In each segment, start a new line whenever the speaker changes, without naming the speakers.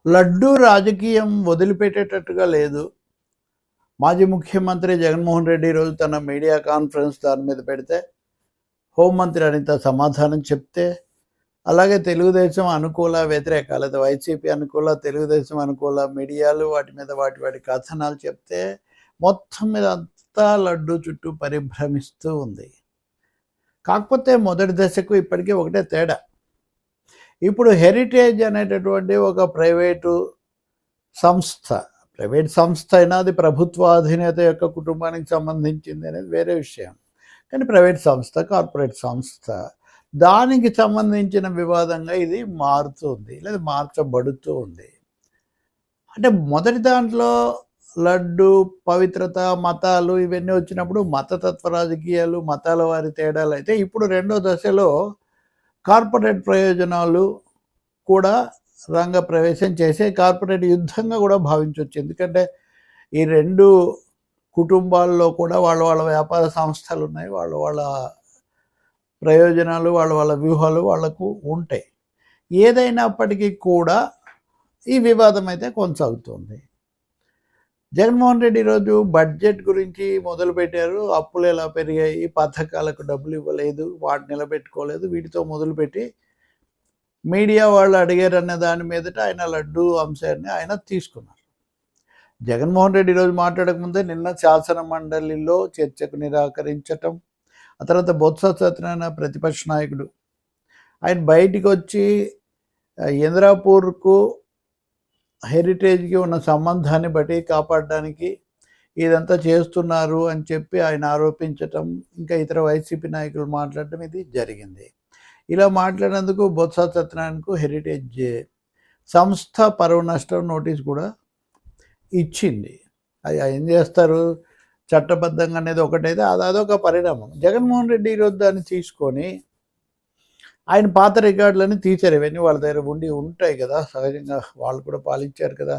లడ్డూ రాజకీయం వదిలిపెట్టేటట్టుగా లేదు. మాజీ ముఖ్యమంత్రి జగన్మోహన్ రెడ్డి ఈరోజు తన మీడియా కాన్ఫరెన్స్ దాని మీద పెడితే, హోంమంత్రి అనిత సమాధానం చెప్తే, అలాగే తెలుగుదేశం అనుకూల, వ్యతిరేక లేదా వైసీపీ అనుకూల, తెలుగుదేశం అనుకూల మీడియాలు వాటి మీద వాటి కథనాలు చెప్తే, మొత్తం మీద అంతా లడ్డూ చుట్టూ పరిభ్రమిస్తూ ఉంది. కాకపోతే మొదటి దశకు ఇప్పటికీ ఒకటే తేడా. ఇప్పుడు హెరిటేజ్ అనేటటువంటి ఒక ప్రైవేట్ సంస్థ అయినా అది ప్రభుత్వాధీనత యొక్క కుటుంబానికి సంబంధించింది అనేది వేరే విషయం. కానీ ప్రైవేట్ సంస్థ, కార్పొరేట్ సంస్థ, దానికి సంబంధించిన వివాదంగా ఇది మారుతుంది లేదా మార్చబడుతూ ఉంది. అంటే మొదటి దాంట్లో లడ్డు, పవిత్రత, మతాలు ఇవన్నీ వచ్చినప్పుడు మతతత్వ రాజకీయాలు, మతాల వారి తేడాలు అయితే, ఇప్పుడు రెండో దశలో కార్పొరేట్ ప్రయోజనాలు కూడా రంగ ప్రవేశం చేసే కార్పొరేట్ యుద్ధంగా కూడా భావించవచ్చు. ఎందుకంటే ఈ రెండు కుటుంబాల్లో కూడా వాళ్ళ వ్యాపార సంస్థలు ఉన్నాయి, వాళ్ళ ప్రయోజనాలు, వాళ్ళ వ్యూహాలు వాళ్ళకు ఉంటాయి. ఏదైనప్పటికీ కూడా ఈ వివాదం అయితే కొనసాగుతుంది. జగన్మోహన్ రెడ్డి ఈరోజు బడ్జెట్ గురించి మొదలుపెట్టారు. అప్పులు ఎలా పెరిగాయి, పథకాలకు డబ్బులు ఇవ్వలేదు, వాటిని నిలబెట్టుకోలేదు, వీటితో మొదలుపెట్టి మీడియా వాళ్ళు అడిగారన్న దాని మీదట ఆయన లడ్డూ అంశాన్ని ఆయన తీసుకున్నారు. జగన్మోహన్ రెడ్డి ఈరోజు మాట్లాడకముందే నిన్న శాసన మండలిలో చర్చకు నిరాకరించటం, ఆ తర్వాత బొత్స సత్యనారాయణ ప్రతిపక్ష నాయకుడు ఆయన బయటికి వచ్చి ఇంద్రాపూర్కు హెరిటేజ్కి ఉన్న సంబంధాన్ని బట్టి కాపాడడానికి ఇదంతా చేస్తున్నారు అని చెప్పి ఆయన ఆరోపించటం, ఇంకా ఇతర వైసీపీ నాయకులు మాట్లాడటం ఇది జరిగింది. ఇలా మాట్లాడినందుకు బొత్స సత్యనారాయణకు హెరిటేజ్ సంస్థ పరువు నష్టం నోటీస్ కూడా ఇచ్చింది. అది ఏం చేస్తారు, చట్టబద్ధంగా అనేది ఒకటైతే అదొక పరిణామం. జగన్మోహన్ రెడ్డి ఈరోజు దాన్ని తీసుకొని ఆయన పాత రికార్డులని తీశారు. ఇవన్నీ వాళ్ళ దగ్గర ఉంటాయి కదా, సహజంగా వాళ్ళు కూడా పాలించారు కదా.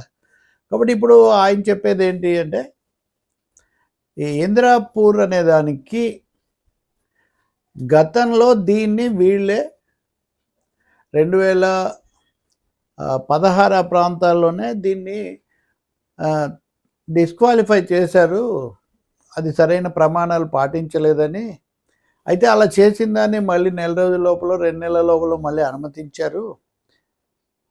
కాబట్టి ఇప్పుడు ఆయన చెప్పేది ఏంటి అంటే, ఈ ఇంద్రాపూర్ అనే దానికి గతంలో దీన్ని వీళ్ళే 2016 ప్రాంతాల్లోనే దీన్ని డిస్క్వాలిఫై చేశారు, అది సరైన ప్రమాణాలు పాటించలేదని. అయితే అలా చేసిన దాన్ని మళ్ళీ నెల రోజుల లోపల, 2 నెలల లోపల మళ్ళీ అనుమతించారు.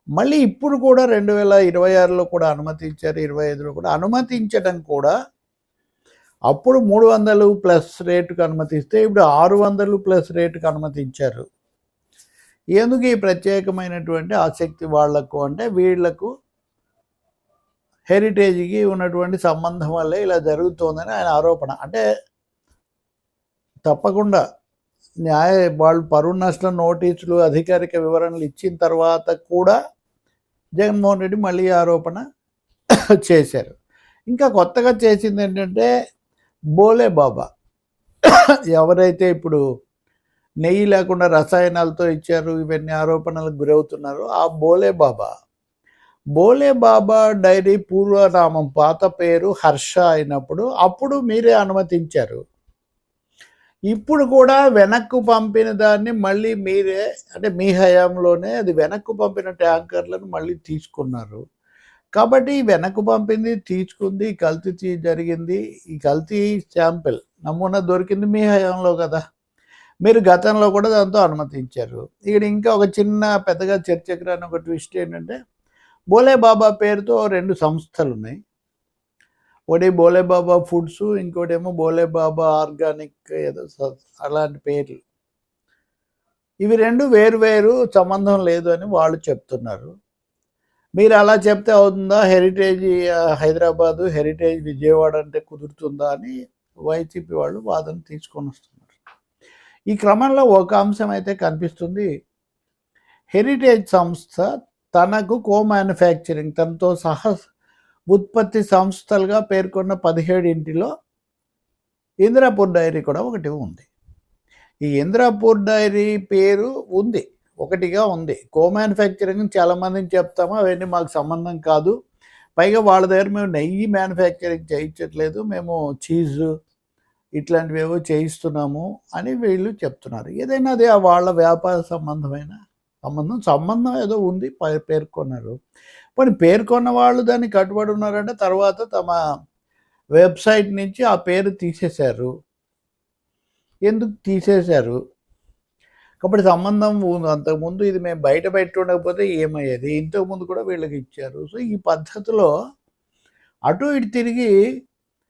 మళ్ళీ ఇప్పుడు కూడా 2026లో కూడా అనుమతించారు, 25లో కూడా అనుమతించడం కూడా అప్పుడు 300+ రేటుకు అనుమతిస్తే ఇప్పుడు 600+ రేటుకు అనుమతించారు. ఎందుకు ఈ ప్రత్యేకమైనటువంటి ఆసక్తి వాళ్లకు అంటే, వీళ్లకు హెరిటేజ్కి ఉన్నటువంటి సంబంధం వల్లే ఇలా జరుగుతోందని ఆయన ఆరోపణ. అంటే తప్పకుండా వాళ్ళు పరువు నష్టం నోటీసులు, అధికారిక వివరణలు ఇచ్చిన తర్వాత కూడా జగన్మోహన్ రెడ్డి మళ్ళీ ఆరోపణ చేశారు. ఇంకా కొత్తగా చేసింది ఏంటంటే, బోలే బాబా ఎవరైతే ఇప్పుడు నెయ్యి లేకుండా రసాయనాలతో ఇచ్చారు, ఇవన్నీ ఆరోపణలకు గురవుతున్నారు, ఆ బోలే బాబా డైరీ పూర్వనామం, పాత పేరు హర్ష అయినప్పుడు అప్పుడు మీరే అనుమతించారు. ఇప్పుడు కూడా వెనక్కు పంపిన దాన్ని మళ్ళీ మీరే, అంటే మీ హయాంలోనే అది వెనక్కు పంపిన ట్యాంకర్లను మళ్ళీ తీసుకున్నారు. కాబట్టి వెనక్కు పంపింది, తీసుకుంది, కల్తీ జరిగింది, ఈ కల్తీ శాంపిల్ నమూనా దొరికింది మీ హయాంలో కదా, మీరు గతంలో కూడా దాంతో అనుమతించారు. ఇక్కడ ఇంకా ఒక చిన్న పెద్దగా చర్చకు రాని ఒక ట్విస్ట్ ఏంటంటే, బోలే బాబా పేరుతో 2 సంస్థలు ఉన్నాయి. ఒకటి బోలే బాబా ఫుడ్స్, ఇంకోటి ఏమో బోలే బాబా ఆర్గానిక్, ఏదో అలాంటి పేర్లు. ఇవి 2 వేరు సంబంధం లేదు అని వాళ్ళు చెప్తున్నారు. మీరు అలా చెప్తే అవుతుందా, హెరిటేజ్ హైదరాబాదు, హెరిటేజ్ విజయవాడ అంటే కుదురుతుందా అని వైసీపీ వాళ్ళు వాదన తీసుకొని వస్తున్నారు. ఈ క్రమంలో ఒక అంశం అయితే కనిపిస్తుంది. హెరిటేజ్ సంస్థ తనకు మ్యానుఫ్యాక్చరింగ్, తనతో సహా ఉత్పత్తి సంస్థలుగా పేర్కొన్న 17 ఇంద్రాపూర్ డైరీ కూడా ఒకటి ఉంది. ఈ ఇంద్రాపూర్ డైరీ పేరు ఉంది, ఒకటిగా ఉంది. మ్యానుఫ్యాక్చరింగ్ చాలామందిని చెప్తాము, అవన్నీ మాకు సంబంధం కాదు, పైగా వాళ్ళ దగ్గర మేము నెయ్యి మ్యానుఫ్యాక్చరింగ్ చేయించట్లేదు, మేము చీజు ఇట్లాంటివి ఏవో చేయిస్తున్నాము అని వీళ్ళు చెప్తున్నారు. ఏదైనా అది వాళ్ళ వ్యాపార సంబంధమైన సంబంధం ఏదో ఉంది పేర్కొన్నారు. పోనీ పేర్కొన్న వాళ్ళు దాన్ని కట్టుబడి ఉన్నారంటే తర్వాత తమ వెబ్సైట్ నుంచి ఆ పేరు తీసేశారు. ఎందుకు తీసేశారు? కాబట్టి సంబంధం అంతకుముందు ఇది మేము బయట ఉండకపోతే ఏమయ్యేది? ఇంతకుముందు కూడా వీళ్ళకి ఇచ్చారు. సో ఈ పద్ధతిలో అటు ఇటు తిరిగి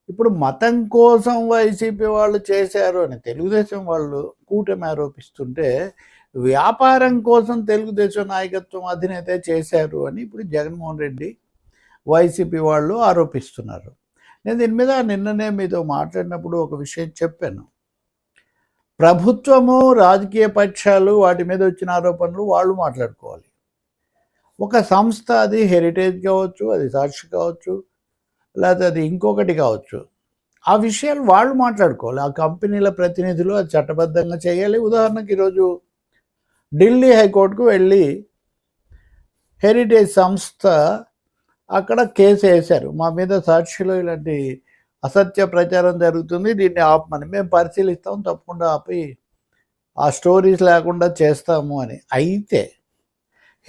ఇప్పుడు మతం కోసం వైసీపీ వాళ్ళు చేశారు అని తెలుగుదేశం వాళ్ళు కూటమి ఆరోపిస్తుంటే, వ్యాపారం కోసం తెలుగుదేశం నాయకత్వం అధినేత చేశారు అని ఇప్పుడు జగన్మోహన్ రెడ్డి వైసీపీ వాళ్ళు ఆరోపిస్తున్నారు. నేను దీని మీద నిన్ననే మీతో మాట్లాడినప్పుడు ఒక విషయం చెప్పాను. ప్రభుత్వము, రాజకీయ పక్షాలు వాటి మీద వచ్చిన ఆరోపణలు వాళ్ళు మాట్లాడుకోవాలి. ఒక సంస్థ, అది హెరిటేజ్ కావచ్చు, అది సాక్షి కావచ్చు, లేకపోతే అది ఇంకొకటి కావచ్చు, ఆ విషయాలు వాళ్ళు మాట్లాడుకోవాలి. ఆ కంపెనీల ప్రతినిధులు అది చట్టబద్ధంగా చేయాలి. ఉదాహరణకి ఈరోజు ఢిల్లీ హైకోర్టుకు వెళ్ళి హెరిటేజ్ సంస్థ అక్కడ కేసు వేశారు. మా మీద సాక్షిలో ఇలాంటి అసత్య ప్రచారం జరుగుతుంది, దీన్ని ఆపమని. మేము పరిశీలిస్తాం, తప్పకుండా ఆపి ఆ స్టోరీస్ లేకుండా చేస్తాము అని. అయితే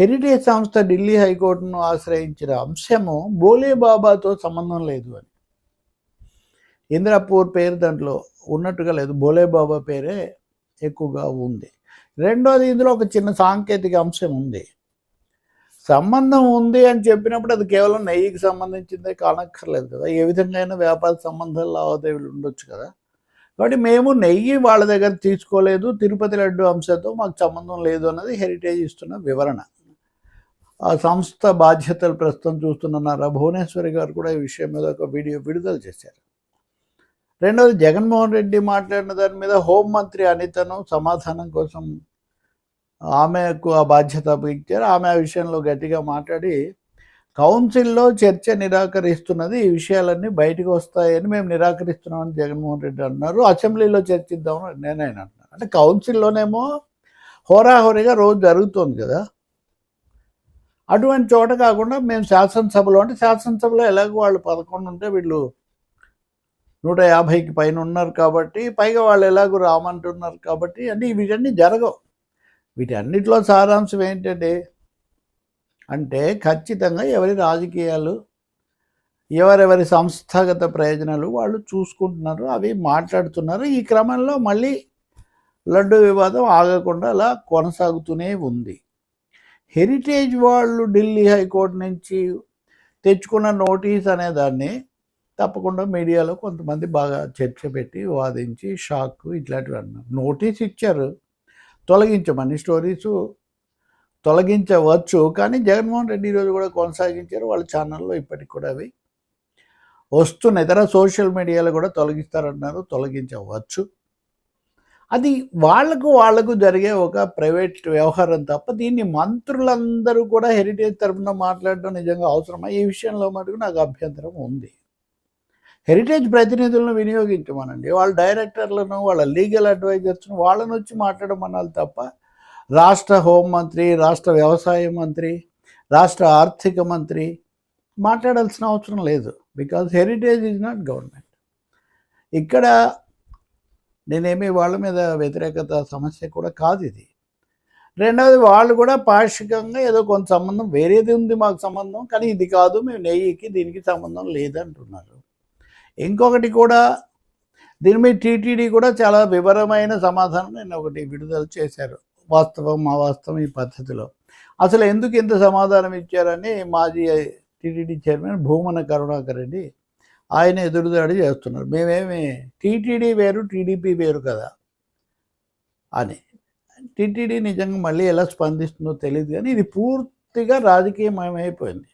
హెరిటేజ్ సంస్థ ఢిల్లీ హైకోర్టును ఆశ్రయించిన అంశము భోలే బాబాతో సంబంధం లేదు అని. ఇంద్రాపూర్ పేరు దాంట్లో ఉన్నట్టుగా లేదు, భోలే బాబా పేరే ఎక్కువగా ఉంది. రెండోది, ఇందులో ఒక చిన్న సాంకేతిక అంశం ఉంది. సంబంధం ఉంది అని చెప్పినప్పుడు అది కేవలం నెయ్యికి సంబంధించిందే కానక్కర్లేదు కదా. ఏ విధంగా అయినా వ్యాపార సంబంధాలు, లావాదేవీలు ఉండొచ్చు కదా. కాబట్టి మేము నెయ్యి వాళ్ళ దగ్గర తీసుకోలేదు, తిరుపతి లడ్డు అంశంతో మాకు సంబంధం లేదు అన్నది హెరిటేజ్ ఇస్తున్న వివరణ. ఆ సంస్థ బాధ్యతలు ప్రస్తుతం చూస్తున్న నారా భువనేశ్వరి గారు కూడా ఈ విషయం మీద ఒక వీడియో విడుదల చేశారు. రెండవది, జగన్మోహన్ రెడ్డి మాట్లాడిన దాని మీద హోంమంత్రి అనితను సమాధానం కోసం ఆమెకు ఆ బాధ్యత అప్పగించారు. ఆమె ఆ విషయంలో గట్టిగా మాట్లాడి, కౌన్సిల్లో చర్చ నిరాకరిస్తున్నది, ఈ విషయాలన్నీ బయటకు వస్తాయని మేము నిరాకరిస్తున్నామని జగన్మోహన్ రెడ్డి అన్నారు. అసెంబ్లీలో చర్చిద్దామని నేనే అంటున్నాను. అంటే కౌన్సిల్లోనేమో హోరాహోరీగా రోజు జరుగుతుంది కదా. అటువంటి చోట కాకుండా మేము శాసనసభలో, అంటే శాసనసభలో ఎలాగో వాళ్ళు 11 ఉంటే వీళ్ళు 150కి పైన ఉన్నారు కాబట్టి, పైగా వాళ్ళు ఎలాగో రామంటున్నారు కాబట్టి, అంటే ఇవన్నీ జరగవు. వీటన్నిటిలో సారాంశం ఏంటంటే, ఖచ్చితంగా ఎవరి రాజకీయాలు, ఎవరెవరి సంస్థాగత ప్రయోజనాలు వాళ్ళు చూసుకుంటున్నారు, అవి మాట్లాడుతున్నారు. ఈ క్రమంలో మళ్ళీ లడ్డు వివాదం ఆగకుండా అలా కొనసాగుతూనే ఉంది. హెరిటేజ్ వాళ్ళు ఢిల్లీ హైకోర్టు నుంచి తెచ్చుకున్న నోటీస్ అనే దాన్ని తప్పకుండా మీడియాలో కొంతమంది బాగా చర్చ పెట్టి వాదించి షాక్ ఇట్లాంటివి అన్నారు. నోటీస్ ఇచ్చారు, తొలగించమని, స్టోరీసు తొలగించవచ్చు, కానీ జగన్మోహన్ రెడ్డి ఈరోజు కూడా కొనసాగించారు. వాళ్ళ ఛానల్లో ఇప్పటికి కూడా అవి వస్తున్నాయి. ఇతర సోషల్ మీడియాలో కూడా తొలగిస్తారంటున్నారు, తొలగించవచ్చు. అది వాళ్లకు జరిగే ఒక ప్రైవేట్ వ్యవహారం తప్ప, దీన్ని మంత్రులందరూ కూడా హెరిటేజ్ తరఫున మాట్లాడడం నిజంగా అవసరమా? ఈ విషయంలో మటుకు నాకు అభ్యంతరం ఉంది. హెరిటేజ్ ప్రతినిధులను వినియోగించమనండి, వాళ్ళ డైరెక్టర్లను, వాళ్ళ లీగల్ అడ్వైజర్స్ను వాళ్ళని వచ్చి మాట్లాడమనాలి తప్ప, రాష్ట్ర హోంమంత్రి, రాష్ట్ర వ్యవసాయ మంత్రి, రాష్ట్ర ఆర్థిక మంత్రి మాట్లాడాల్సిన అవసరం లేదు. Because heritage is not government. ఇక్కడ నేనేమి వాళ్ళ మీద వ్యతిరేకత సమస్య కూడా కాదు ఇది. రెండవది, వాళ్ళు కూడా పాక్షికంగా ఏదో కొంత సంబంధం, వేరేది ఉంది మాకు సంబంధం, కానీ ఇది కాదు, మేము నెయ్యికి దీనికి సంబంధం లేదంటున్నారు. ఇంకొకటి కూడా, దీని మీద టీటీడీ కూడా చాలా వివరమైన సమాధానం నేను ఒకటి విడుదల చేశారు. వాస్తవం అవాస్తవం ఈ పద్ధతిలో అసలు ఎందుకు ఇంత సమాధానం ఇచ్చారని మాజీ టీటీడీ చైర్మన్ భూమన కరుణాకర్ రెడ్డి ఆయన ఎదురుదాడి చేస్తున్నారు. మేమేమి టీటీడీ వేరు, టీడీపీ వేరు కదా అని. టీటీడీ నిజంగా మళ్ళీ ఎలా స్పందిస్తుందో తెలియదు, కానీ ఇది పూర్తిగా రాజకీయమయమైపోయింది.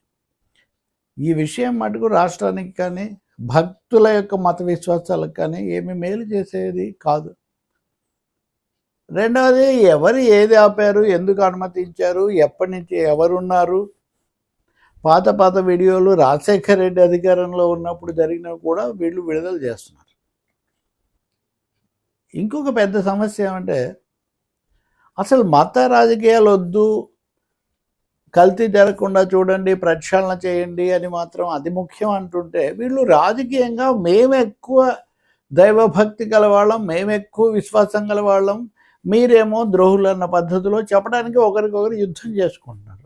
ఈ విషయం మటుకు రాష్ట్రానికి కానీ, భక్తుల యొక్క మత విశ్వాసాలకు కానీ ఏమి మేలు చేసేది కాదు. రెండవది, ఎవరు ఏది ఆపారు, ఎందుకు అనుమతించారు, ఎప్పటి నుంచి ఎవరున్నారు, పాత వీడియోలు రాజశేఖర రెడ్డి అధికారంలో ఉన్నప్పుడు జరిగినవి కూడా వీళ్ళు విడుదల చేస్తున్నారు. ఇంకొక పెద్ద సమస్య ఏమంటే, అసలు మత రాజకీయాలు వద్దు, కల్తీ జరగకుండా చూడండి, ప్రక్షాళన చేయండి అని మాత్రం అది ముఖ్యం అంటుంటే, వీళ్ళు రాజకీయంగా మేము ఎక్కువ దైవభక్తి గలవాళ్ళం, మేము ఎక్కువ విశ్వాసం గలవాళ్ళం, మీరేమో ద్రోహులు అన్న పద్ధతిలో చెప్పడానికి ఒకరికొకరు యుద్ధం చేసుకుంటున్నారు.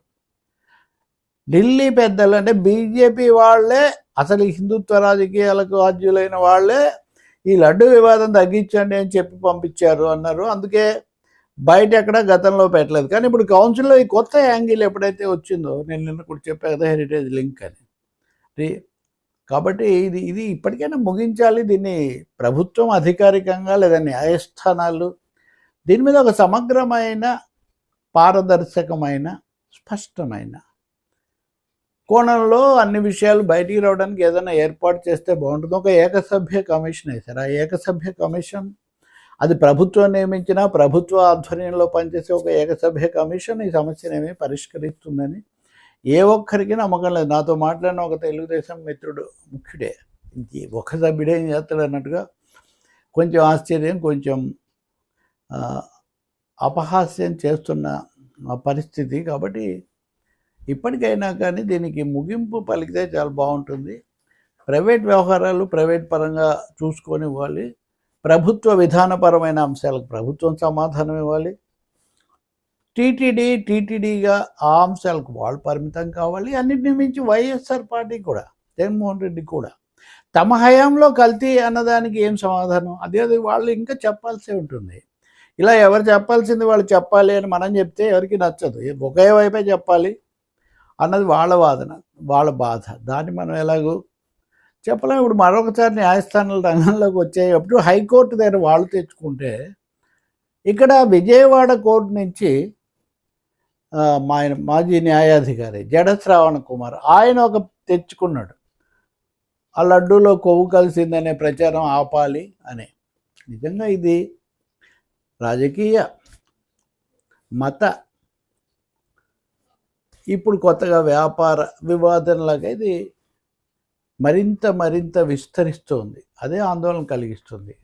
ఢిల్లీ పెద్దలు అంటే బీజేపీ వాళ్ళే అసలు హిందుత్వ రాజకీయాలకు ఆద్యులైన వాళ్ళే ఈ లడ్డు వివాదం తగ్గించండి అని చెప్పి పంపించారు అన్నారు. అందుకే బయట ఎక్కడ గతంలో పెట్టలేదు. కానీ ఇప్పుడు కౌన్సిల్లో ఈ కొత్త యాంగిల్ ఎప్పుడైతే వచ్చిందో, నేను నిన్న కూడా చెప్పా కదా హెరిటేజ్ లింక్ అని. కాబట్టి ఇది ఇప్పటికైనా ముగించాలి. దీన్ని ప్రభుత్వం అధికారికంగా లేదా న్యాయస్థానాలు దీని మీద ఒక సమగ్రమైన, పారదర్శకమైన, స్పష్టమైన కోణంలో అన్ని విషయాలు బయటికి రావడానికి ఏదైనా ఏర్పాటు చేస్తే బాగుంటుంది. ఒక ఏకసభ్య కమిషన్ వేశారు. ఆ ఏకసభ్య కమిషన్ అది ప్రభుత్వం నియమించిన, ప్రభుత్వ ఆధ్వర్యంలో పనిచేసే ఒక ఏకసభ్య కమిషన్ ఈ సమస్యనేమి పరిష్కరిస్తుందని ఏ ఒక్కరికి నమ్మకం లేదు. నాతో మాట్లాడిన ఒక తెలుగుదేశం మిత్రుడు, ముఖ్యుడే, ఒక సభ్యుడే ఏం చేస్తాడు అన్నట్టుగా కొంచెం ఆశ్చర్యం, కొంచెం అపహాస్యం చేస్తున్న పరిస్థితి. కాబట్టి ఇప్పటికైనా కానీ దీనికి ముగింపు పలికితే చాలా బాగుంటుంది. ప్రైవేట్ వ్యవహారాలు ప్రైవేట్ పరంగా చూసుకొని ఇవ్వాలి. ప్రభుత్వ విధానపరమైన అంశాలకు ప్రభుత్వం సమాధానం ఇవ్వాలి. టీటీడీగా ఆ అంశాలకు వాళ్ళు పరిమితం కావాలి. అన్నింటినీ మించి వైఎస్ఆర్ పార్టీ కూడా, జగన్మోహన్ రెడ్డి కూడా తమ హయాంలో కల్తీ అన్నదానికి ఏం సమాధానం, అదే వాళ్ళు ఇంకా చెప్పాల్సి ఉంటుంది. ఇలా ఎవరు చెప్పాల్సింది వాళ్ళు చెప్పాలి అని మనం చెప్తే ఎవరికి నచ్చదు. ఒకే వైపే చెప్పాలి అన్నది వాళ్ళ వాదన, వాళ్ళ బాధ. దాన్ని మనం ఎలాగో చెప్పలేము. ఇప్పుడు మరొకసారి న్యాయస్థానాల రంగంలోకి వచ్చేటప్పుడు హైకోర్టు దగ్గర వాళ్ళు తెచ్చుకుంటే, ఇక్కడ విజయవాడ కోర్టు నుంచి మాజీ న్యాయాధికారి జడ శ్రావణ్ కుమార్ ఆయన ఒక తెచ్చుకున్నాడు, ఆ లడ్డూలో కొవ్వు కలిసిందనే ప్రచారం ఆపాలి అని. నిజంగా ఇది రాజకీయ, మత, ఇప్పుడు కొత్తగా వ్యాపార వివాదంలాగా ఇది మరింత విస్తరిస్తోంది. అదే ఆందోళన కలిగిస్తుంది.